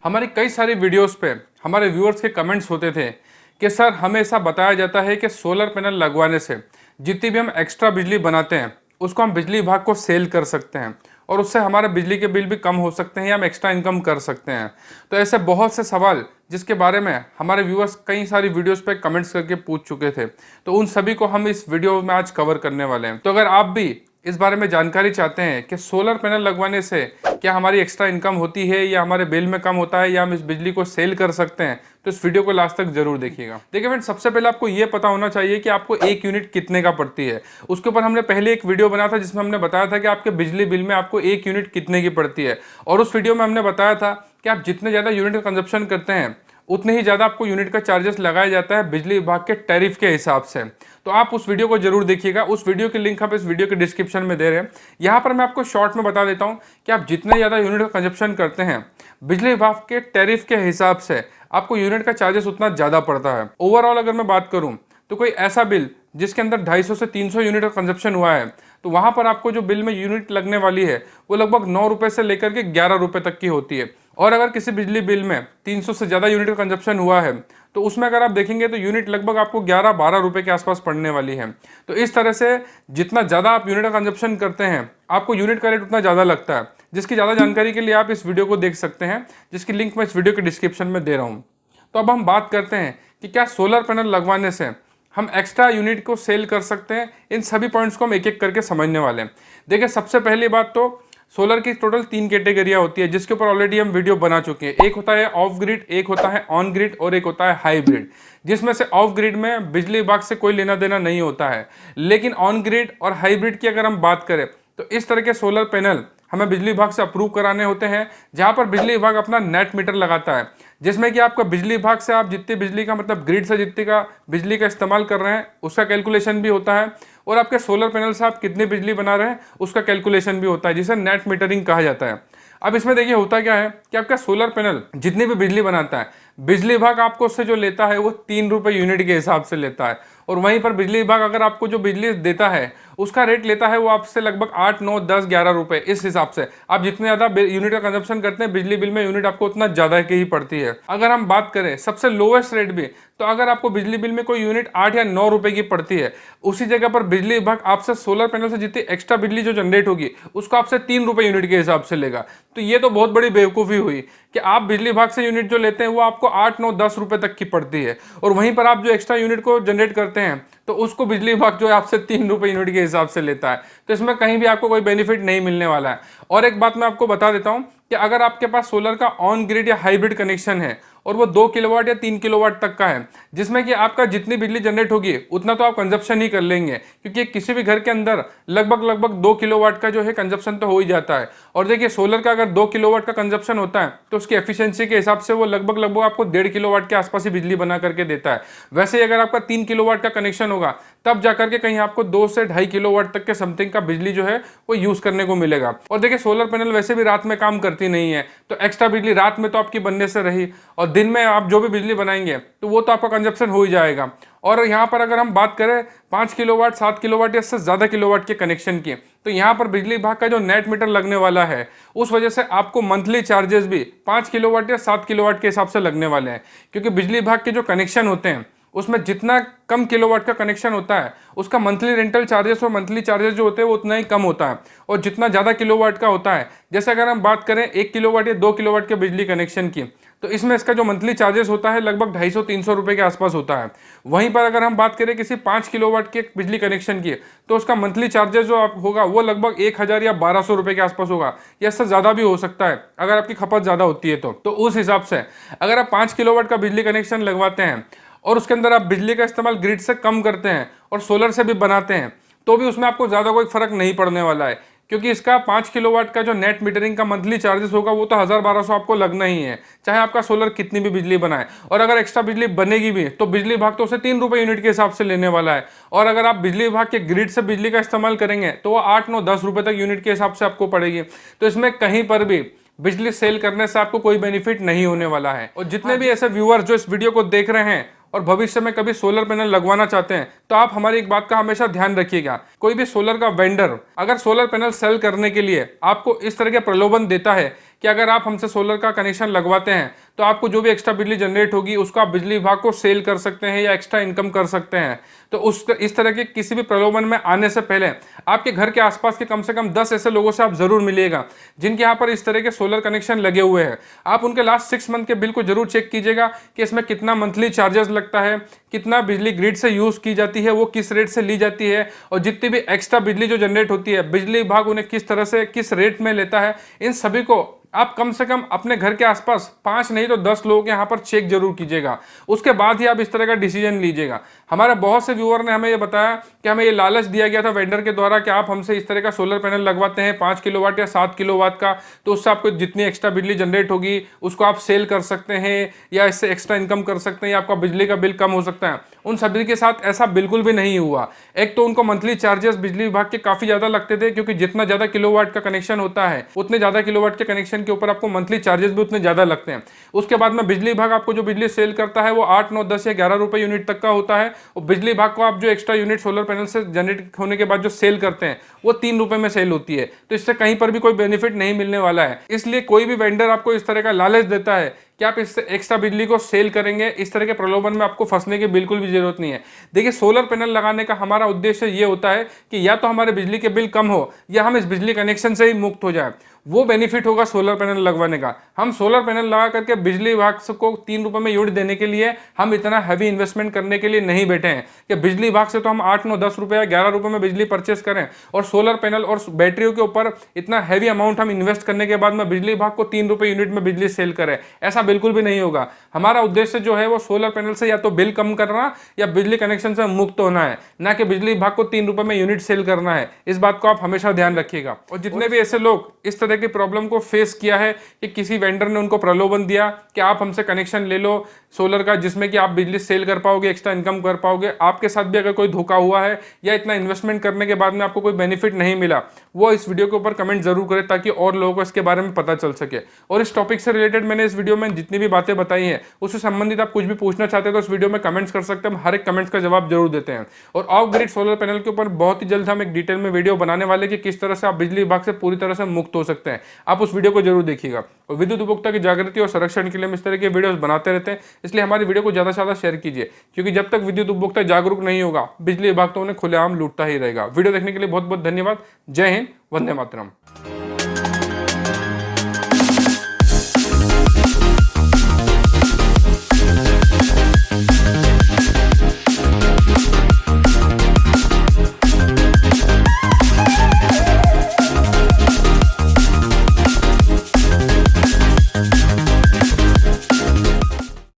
हमारी कई सारी वीडियोस पे हमारे व्यूअर्स के कमेंट्स होते थे कि सर हमें ऐसा बताया जाता है कि सोलर पैनल लगवाने से जितनी भी हम एक्स्ट्रा बिजली बनाते हैं उसको हम बिजली विभाग को सेल कर सकते हैं और उससे हमारे बिजली के बिल भी कम हो सकते हैं या हम एक्स्ट्रा इनकम कर सकते हैं। तो ऐसे बहुत से सवाल जिसके बारे में हमारे व्यूअर्स कई सारी वीडियोस पे कमेंट्स करके पूछ चुके थे, तो उन सभी को हम इस वीडियो में आज कवर करने वाले हैं। तो अगर आप भी इस बारे में जानकारी चाहते हैं कि सोलर पैनल लगवाने से क्या हमारी एक्स्ट्रा इनकम होती है या हमारे बिल में कम होता है या हम इस बिजली को सेल कर सकते हैं, तो इस वीडियो को लास्ट तक जरूर देखिएगा। देखिए फ्रेंड, सबसे पहले आपको ये पता होना चाहिए कि आपको एक यूनिट कितने का पड़ती है। उसके ऊपर हमने पहले एक वीडियो बनाया था जिसमें हमने बताया था कि आपके बिजली बिल में आपको एक यूनिट कितने की पड़ती है, और उस वीडियो में हमने बताया था कि आप जितने ज़्यादा यूनिट का कंजप्शन करते हैं उतने ही ज़्यादा आपको यूनिट का चार्जेस लगाया जाता है बिजली विभाग के टैरिफ के हिसाब से। तो आप उस वीडियो को जरूर देखिएगा। उस वीडियो की लिंक हम इस वीडियो के डिस्क्रिप्शन में दे रहे हैं। यहाँ पर मैं आपको शॉर्ट में बता देता हूँ कि आप जितने ज़्यादा यूनिट का कंजप्शन करते हैं बिजली विभाग के टैरिफ के हिसाब से आपको यूनिट का चार्जेस उतना ज़्यादा पड़ता है। ओवरऑल अगर मैं बात करूँ तो कोई ऐसा बिल जिसके अंदर 250 से 300 यूनिट का कंजप्शन हुआ है, तो वहाँ पर आपको जो बिल में यूनिट लगने वाली है वो लगभग 9 रुपये से लेकर के 11 रुपये तक की होती है। और अगर किसी बिजली बिल में 300 से ज़्यादा यूनिट का कंजप्शन हुआ है तो उसमें अगर आप देखेंगे तो यूनिट लगभग आपको 11-12 रुपये के आसपास पड़ने वाली है। तो इस तरह से जितना ज़्यादा आप यूनिट का कंजप्शन करते हैं आपको यूनिट का रेट उतना ज़्यादा लगता है। जिसकी ज़्यादा जानकारी के लिए आप इस वीडियो को देख सकते हैं, जिसकी लिंक मैं इस वीडियो के डिस्क्रिप्शन में दे रहा हूँ। तो अब हम बात करते हैं कि क्या सोलर पैनल लगवाने से हम एक्स्ट्रा यूनिट को सेल कर सकते हैं। इन सभी पॉइंट्स को हम एक एक करके समझने वाले हैं। देखिए, सबसे पहली बात तो सोलर की टोटल 3 कैटेगरियाँ होती है जिसके ऊपर ऑलरेडी हम वीडियो बना चुके हैं। एक होता है ऑफ ग्रिड, एक होता है ऑन ग्रिड और एक होता है हाइब्रिड। जिसमें से ऑफ ग्रिड में बिजली विभाग से कोई लेना देना नहीं होता है, लेकिन ऑन ग्रिड और हाइब्रिड की अगर हम बात करें तो इस तरह के सोलर पैनल हमें बिजली विभाग से अप्रूव कराने होते हैं, जहां पर बिजली विभाग अपना नेट मीटर लगाता है, जिसमें कि आपका बिजली विभाग से आप जितनी बिजली का मतलब ग्रिड से जितनी का बिजली का इस्तेमाल कर रहे हैं उसका कैलकुलेशन भी होता है, और आपके सोलर पैनल से आप कितनी बिजली बना रहे हैं उसका कैलकुलेशन भी होता है, जिसे नेट मीटरिंग कहा जाता है। अब इसमें देखिए होता क्या है कि आपका सोलर पैनल जितनी भी बिजली बनाता है बिजली विभाग आपको उससे जो लेता है वो 3 रुपये यूनिट के हिसाब से लेता है, और वहीं पर बिजली विभाग अगर आपको जो बिजली देता है उसका रेट लेता है वो आपसे लगभग 8, 9, 10, 11 रुपये। इस हिसाब से आप जितने ज़्यादा यूनिट का कंजप्शन करते हैं बिजली बिल में यूनिट आपको उतना ज़्यादा की ही पड़ती है। अगर हम बात करें सबसे लोवेस्ट रेट भी, तो अगर आपको बिजली बिल में कोई यूनिट 8 या 9 रुपये की पड़ती है, उसी जगह पर बिजली विभाग आपसे सोलर पैनल से जितनी एक्स्ट्रा बिजली जो जनरेट होगी उसको आपसे 3 रुपये यूनिट के हिसाब से लेगा। तो ये तो बहुत बड़ी बेवकूफ़ी हुई कि आप बिजली विभाग से यूनिट जो लेते हैं वो आपको 8, 9, 10 रुपये तक की पड़ती है, और वहीं पर आप जो एक्स्ट्रा यूनिट को जनरेट करते हैं तो उसको बिजली विभाग जो है आपसे 3 रुपये यूनिट के हिसाब से लेता है। तो इसमें कहीं भी आपको कोई बेनिफिट नहीं मिलने वाला है। और एक बात मैं आपको बता देता हूं कि अगर आपके पास सोलर का ऑन ग्रिड या हाइब्रिड कनेक्शन है और वो 2 किलोवाट या 3 किलोवाट तक का है, जिसमें कि आपका जितनी बिजली जनरेट होगी उतना तो आप कंजप्शन ही कर लेंगे, क्योंकि किसी भी घर के अंदर लगभग 2 किलोवाट का जो है कंजप्शन तो हो ही जाता है। और देखिए, सोलर का अगर 2 किलोवाट का कंजप्शन होता है तो उसकी एफिशिएंसी के हिसाब से वो लगभग आपको 1.5 किलोवाट के आसपास ही बिजली बना करके देता है। वैसे ही अगर आपका 3 किलोवाट का कनेक्शन होगा तब जाकर के कहीं आपको 2 से 2.5 किलोवाट तक के समथिंग का बिजली जो है वो यूज करने को मिलेगा। और देखिए, सोलर पैनल वैसे भी रात में काम करती नहीं है, तो एक्स्ट्रा बिजली रात में तो आपकी बनने से रही, और दिन में आप जो भी बिजली बनाएंगे तो वो तो आपका कंजप्शन हो ही जाएगा। और यहाँ पर अगर हम बात करें 5 किलोवाट, 7 किलोवाट या इससे ज़्यादा किलोवाट के कनेक्शन की, तो यहाँ पर बिजली विभाग का जो नेट मीटर लगने वाला है उस वजह से आपको मंथली चार्जेस भी 5 किलोवाट या 7 किलोवाट के हिसाब से लगने वाले हैं, क्योंकि बिजली विभाग के जो कनेक्शन होते हैं उसमें जितना कम किलोवाट का कनेक्शन होता है उसका मंथली रेंटल चार्जेस और मंथली चार्जेस जो होते हैं वो उतना ही कम होता है, और जितना ज़्यादा किलोवाट का होता है, जैसे अगर हम बात करें 1 किलोवाट या 2 किलोवाट के बिजली कनेक्शन की, तो इसमें इसका जो मंथली चार्जेस होता है लगभग 250-300 रुपये के आसपास होता है। वहीं पर अगर हम बात करें किसी 5 किलोवाट के बिजली कनेक्शन की, तो उसका मंथली चार्जेस जो होगा वो लगभग 1000 या 1200 रुपये के आसपास होगा, या इससे ज़्यादा भी हो सकता है अगर आपकी खपत ज़्यादा होती है तो उस हिसाब से अगर आप 5 किलोवाट का बिजली कनेक्शन लगवाते हैं और उसके अंदर आप बिजली का इस्तेमाल ग्रिड से कम करते हैं और सोलर से भी बनाते हैं, तो भी उसमें आपको ज़्यादा कोई फर्क नहीं पड़ने वाला है, क्योंकि इसका 5 किलोवाट का जो नेट मीटरिंग का मंथली चार्जेस होगा वो तो 1000-1200 आपको लगना ही है, चाहे आपका सोलर कितनी भी बिजली बनाए। और अगर एक्स्ट्रा बिजली बनेगी भी तो बिजली विभाग तो उसे 3 रुपये यूनिट के हिसाब से लेने वाला है, और अगर आप बिजली विभाग के ग्रिड से बिजली का इस्तेमाल करेंगे तो वो 8, 9, 10 रुपये तक यूनिट के हिसाब से आपको पड़ेगी। तो इसमें कहीं पर भी बिजली सेल करने से आपको कोई बेनिफिट नहीं होने वाला है। और जितने भी ऐसे व्यूअर जो इस वीडियो को देख रहे हैं और भविष्य में कभी सोलर पैनल लगवाना चाहते हैं, तो आप हमारी एक बात का हमेशा ध्यान रखिएगा। कोई भी सोलर का वेंडर अगर सोलर पैनल सेल करने के लिए आपको इस तरह के प्रलोभन देता है कि अगर आप हमसे सोलर का कनेक्शन लगवाते हैं तो आपको जो भी एक्स्ट्रा बिजली जनरेट होगी उसको आप बिजली विभाग को सेल कर सकते हैं या एक्स्ट्रा इनकम कर सकते हैं। तो इस तरह के किसी भी प्रलोभन में आने से पहले आपके घर के आसपास के कम से कम 10 ऐसे लोगों से आप जरूर मिलिएगा जिनके यहाँ पर इस तरह के सोलर कनेक्शन लगे हुए हैं। आप उनके लास्ट 6 मंथ के बिल को जरूर चेक कीजिएगा कि इसमें कितना मंथली चार्जेस लगता है, कितना बिजली ग्रिड से यूज की जाती है, वो किस रेट से ली जाती है, और जितनी भी एक्स्ट्रा बिजली जो जनरेट होती है बिजली विभाग उन्हें किस तरह से किस रेट में लेता है। इन सभी को आप कम से कम अपने घर के आसपास 5 नहीं तो 10 लोगों के यहाँ पर चेक जरूर कीजिएगा, उसके बाद ही आप इस तरह का डिसीजन लीजिएगा। हमारे बहुत से व्यूअर ने हमें ये बताया कि हमें ये लालच दिया गया था वेंडर के द्वारा कि आप हमसे इस तरह का सोलर पैनल लगवाते हैं 5 किलोवाट या 7 किलोवाट का, तो उससे आपको जितनी एक्स्ट्रा बिजली जनरेट होगी उसको आप सेल कर सकते हैं या इससे एक्स्ट्रा इनकम कर सकते हैं या आपका बिजली का बिल कम हो सकता है। उन सभी के साथ ऐसा बिल्कुल भी नहीं हुआ। एक तो उनको मंथली चार्जेस बिजली विभाग के काफी ज्यादा लगते थे, क्योंकि जितना ज्यादा किलोवाट का कनेक्शन होता है उतने ज्यादा किलोवाट के कनेक्शन के ऊपर आपको मंथली चार्जेस भी उतने ज्यादा लगते हैं। उसके बाद में बिजली विभाग आपको जो बिजली सेल करता है वो 8, 9, 10 या 11 रुपए यूनिट तक का होता है, और बिजली विभाग को आप जो एक्स्ट्रा यूनिट सोलर पैनल से जनरेट होने के बाद जो सेल करते हैं वो 3 रुपए में सेल होती है। तो इससे कहीं पर भी कोई बेनिफिट नहीं मिलने वाला है। इसलिए कोई भी वेंडर आपको इस तरह का लालच देता है कि आप इससे एक्स्ट्रा बिजली को सेल करेंगे, इस तरह के प्रलोभन में आपको फंसने की बिल्कुल भी जरूरत नहीं है। देखिए, सोलर पैनल लगाने का हमारा उद्देश्य ये होता है कि या तो हमारे बिजली के बिल कम हो या हम इस बिजली कनेक्शन से ही मुक्त हो जाए। वो बेनिफिट होगा सोलर पैनल लगवाने का। हम सोलर पैनल लगा करके बिजली विभाग को 3 रुपए में यूनिट देने के लिए हम इतना हैवी इन्वेस्टमेंट करने के लिए नहीं बैठे हैं कि बिजली विभाग से तो हम 8, 9, 10 रुपए या 11 रुपए में बिजली परचेस करें और सोलर पैनल और बैटरियों के ऊपर इतना हैवी अमाउंट हम इन्वेस्ट करने के बाद में बिजली विभाग को 3 रुपए यूनिट में बिजली सेल करें। ऐसा बिल्कुल भी नहीं होगा। हमारा उद्देश्य जो है वो सोलर पैनल से या तो बिल कम करना या बिजली कनेक्शन से मुक्त होना है, ना कि बिजली विभाग को 3 रुपए में यूनिट सेल करना है। इस बात को आप हमेशा ध्यान रखिएगा। और जितने भी ऐसे लोग इस तरह की प्रॉब्लम को फेस किया है कि किसी वेंडर ने उनको प्रलोभन दिया कि आप हमसे कनेक्शन ले लो सोलर का जिसमें कि आप बिजली सेल कर पाओगे, एक्स्ट्रा इनकम कर पाओगे, आपके साथ भी अगर कोई धोखा हुआ है या इतना इन्वेस्टमेंट करने के बाद में आपको कोई बेनिफिट नहीं मिला, वो इस वीडियो के ऊपर कमेंट जरूर करें ताकि और लोगों को इसके बारे में पता चल सके। और इस टॉपिक से रिलेटेड मैंने इस वीडियो में जितनी भी बातें बताई हैं उससे संबंधित आप कुछ भी पूछना चाहते हैं तो इस वीडियो में कमेंट्स कर सकते हैं। हम हर एक कमेंट्स का जवाब जरूर देते हैं। और ऑफ ग्रिड सोलर पैनल के ऊपर बहुत ही जल्द हम एक डिटेल में वीडियो बनाने वाले कि किस तरह से आप बिजली विभाग से पूरी तरह से मुक्त हो सकते हैं। आप उस वीडियो को जरूर देखिएगा। और विद्युत उपभोक्ता की जागृति और संरक्षण के लिए हम इस तरह के वीडियोस बनाते रहते हैं, इसलिए हमारी वीडियो को ज्यादा से ज्यादा शेयर कीजिए, क्योंकि जब तक विद्युत उपभोक्ता जागरूक नहीं होगा बिजली विभाग तो उन्हें खुलेआम लूटता ही रहेगा। वीडियो देखने के लिए बहुत बहुत धन्यवाद। जय हिंद, वंदे मातरम।